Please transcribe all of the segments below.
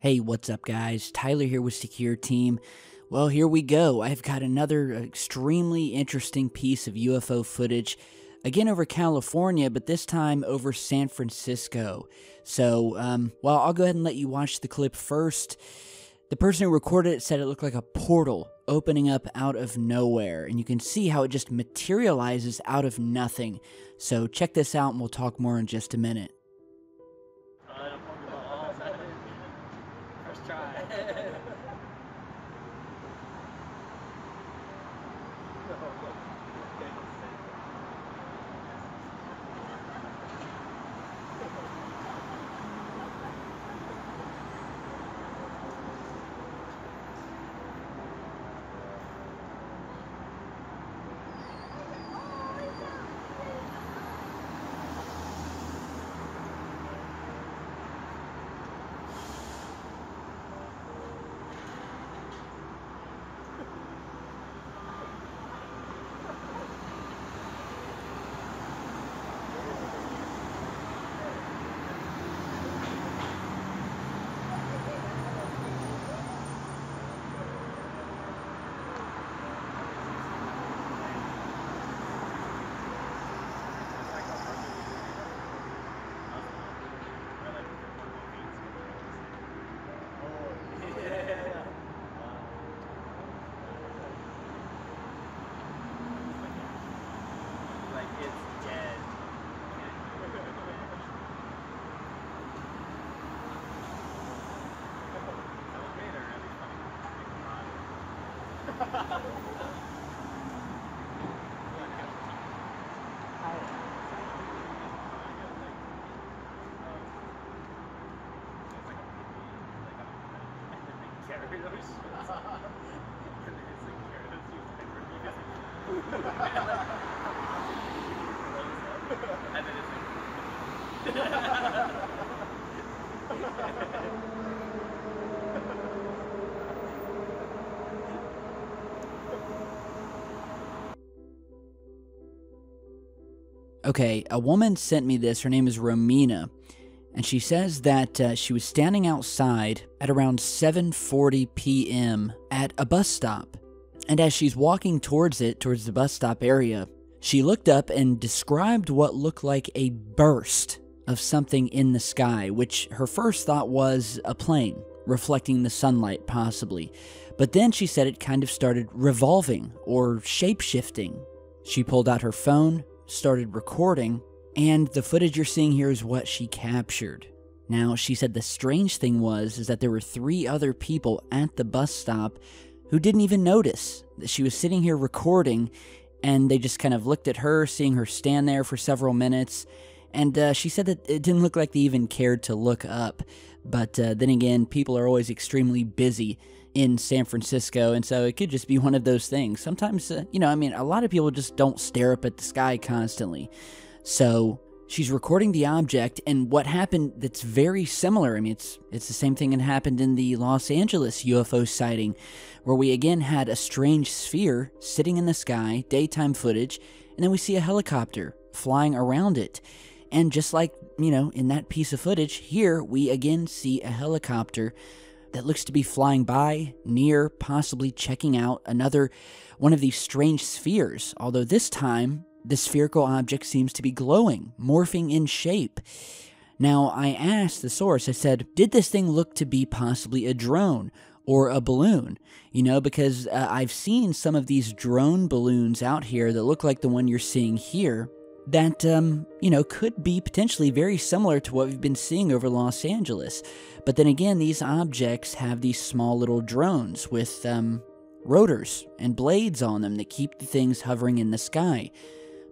Hey, what's up, guys? Tyler here with Secureteam. Well, here we go. I've got another extremely interesting piece of UFO footage, again over California, but this time over San Francisco. So, I'll go ahead and let you watch the clip first. The person who recorded it said it looked like a portal opening up out of nowhere, and you can see how it just materializes out of nothing. So check this out, and we'll talk more in just a minute. First try. Okay, a woman sent me this. Her name is Romina, and she says that she was standing outside at around 7:40 p.m. at a bus stop. And as she's walking towards the bus stop area, she looked up and described what looked like a burst of something in the sky, which her first thought was a plane, reflecting the sunlight possibly. But then she said it kind of started revolving or shape-shifting. She pulled out her phone, started recording, and the footage you're seeing here is what she captured. Now, she said the strange thing is that there were 3 other people at the bus stop who didn't even notice that she was sitting here recording, and they just kind of looked at her, seeing her stand there for several minutes, and she said that it didn't look like they even cared to look up. But then again, people are always extremely busy in San Francisco, and so it could just be one of those things. Sometimes, a lot of people just don't stare up at the sky constantly. So she's recording the object, and what happened that's very similar, it's the same thing that happened in the Los Angeles UFO sighting, where we again had a strange sphere sitting in the sky, daytime footage, and then we see a helicopter flying around it. And just like, in that piece of footage, here we again see a helicopter that looks to be flying by, near, possibly checking out another one of these strange spheres, although this time the spherical object seems to be glowing, morphing in shape. Now, I asked the source, I said, did this thing look to be possibly a drone or a balloon? Because I've seen some of these drone balloons out here that look like the one you're seeing here, that, could be potentially very similar to what we've been seeing over Los Angeles. But then again, these objects have these small little drones with rotors and blades on them that keep the things hovering in the sky.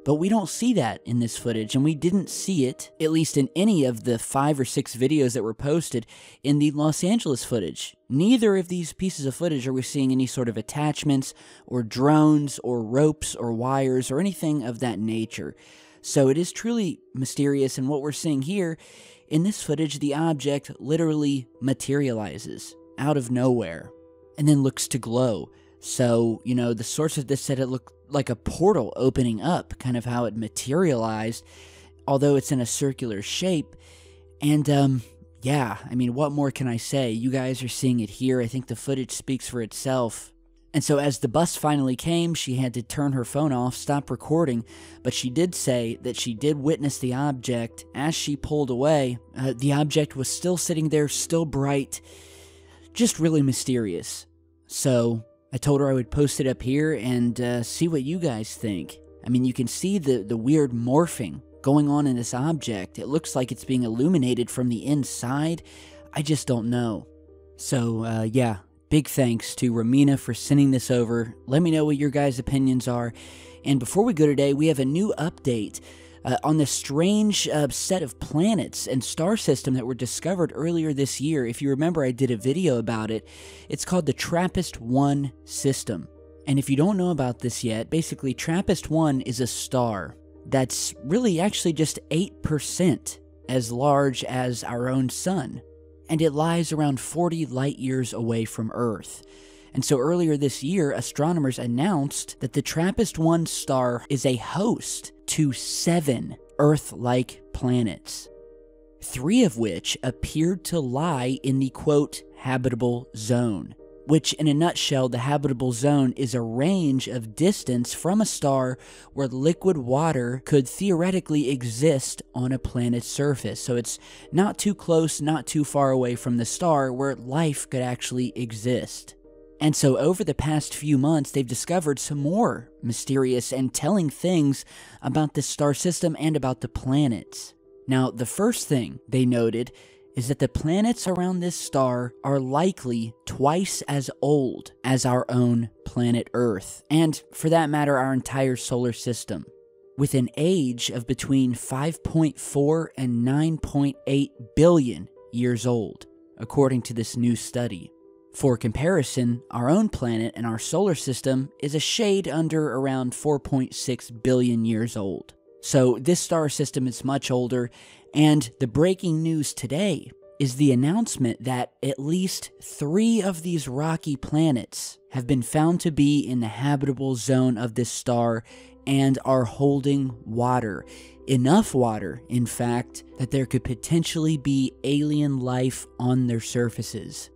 But we don't see that in this footage, and we didn't see it, at least in any of the 5 or 6 videos that were posted in the Los Angeles footage. Neither of these pieces of footage are we seeing any sort of attachments or drones or ropes or wires or anything of that nature. So it is truly mysterious, and what we're seeing here in this footage, the object literally materializes out of nowhere and then looks to glow. So, the source of this said it looked like a portal opening up, kind of how it materialized, although it's in a circular shape. And, Yeah, I mean, what more can I say? You guys are seeing it here. I think the footage speaks for itself. And so as the bus finally came, she had to turn her phone off, stop recording, but she did say that she did witness the object. As she pulled away, the object was still sitting there, still bright, just really mysterious. So I told her I would post it up here and see what you guys think. I mean, you can see the weird morphing going on in this object. It looks like it's being illuminated from the inside. I just don't know. So, yeah, big thanks to Romina for sending this over. Let me know what your guys' opinions are. And before we go today, we have a new update on this strange set of planets and star system that were discovered earlier this year. If you remember, I did a video about it. It's called the TRAPPIST-1 system. And if you don't know about this yet, basically TRAPPIST-1 is a star that's really actually just 8% as large as our own sun, and it lies around 40 light years away from Earth. And so earlier this year, astronomers announced that the TRAPPIST-1 star is a host to 7 Earth-like planets, 3 of which appeared to lie in the, quote, habitable zone, which in a nutshell, the habitable zone is a range of distance from a star where liquid water could theoretically exist on a planet's surface. So it's not too close, not too far away from the star where life could actually exist. And so over the past few months, they've discovered some more mysterious and telling things about this star system and about the planets. Now, the first thing they noted is that the planets around this star are likely twice as old as our own planet Earth, and for that matter, our entire solar system, with an age of between 5.4 and 9.8 billion years old, according to this new study. For comparison, our own planet and our solar system is a shade under around 4.6 billion years old. So this star system is much older, and the breaking news today is the announcement that at least 3 of these rocky planets have been found to be in the habitable zone of this star and are holding water. Enough water, in fact, that there could potentially be alien life on their surfaces.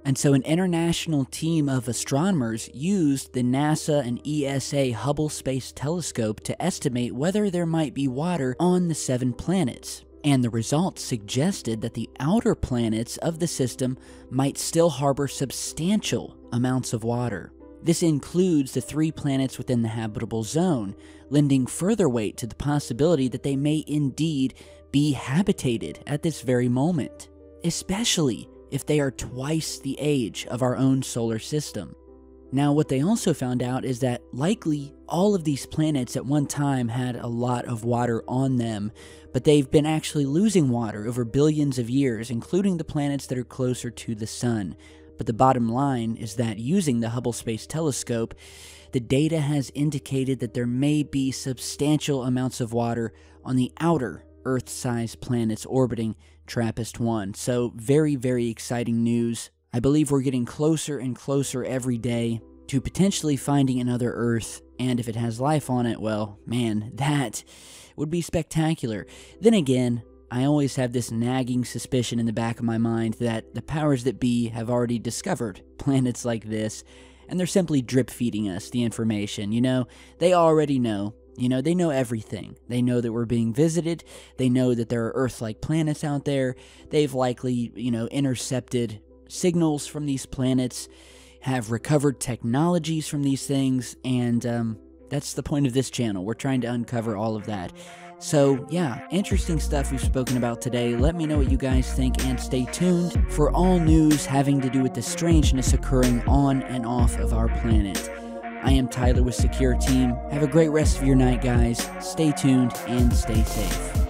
And so an international team of astronomers used the NASA and ESA Hubble Space Telescope to estimate whether there might be water on the 7 planets. And the results suggested that the outer planets of the system might still harbor substantial amounts of water. This includes the 3 planets within the habitable zone, lending further weight to the possibility that they may indeed be habitated at this very moment, especially if they are twice the age of our own solar system. Now, what they also found out is that likely all of these planets at one time had a lot of water on them, but they've been actually losing water over billions of years, including the planets that are closer to the sun. But the bottom line is that using the Hubble Space Telescope, the data has indicated that there may be substantial amounts of water on the outer Earth-sized planets orbiting TRAPPIST-1. So very, very exciting news. I believe we're getting closer and closer every day to potentially finding another Earth, and if it has life on it, well, man, that would be spectacular. Then again, I always have this nagging suspicion in the back of my mind that the powers that be have already discovered planets like this, and they're simply drip-feeding us the information, you know? They already know. You know, they know everything. They know that we're being visited. They know that there are Earth-like planets out there. They've likely, intercepted signals from these planets, have recovered technologies from these things, and that's the point of this channel. We're trying to uncover all of that. So, yeah, interesting stuff we've spoken about today. Let me know what you guys think, and stay tuned for all news having to do with the strangeness occurring on and off of our planet. I am Tyler with Secureteam. Have a great rest of your night, guys. Stay tuned and stay safe.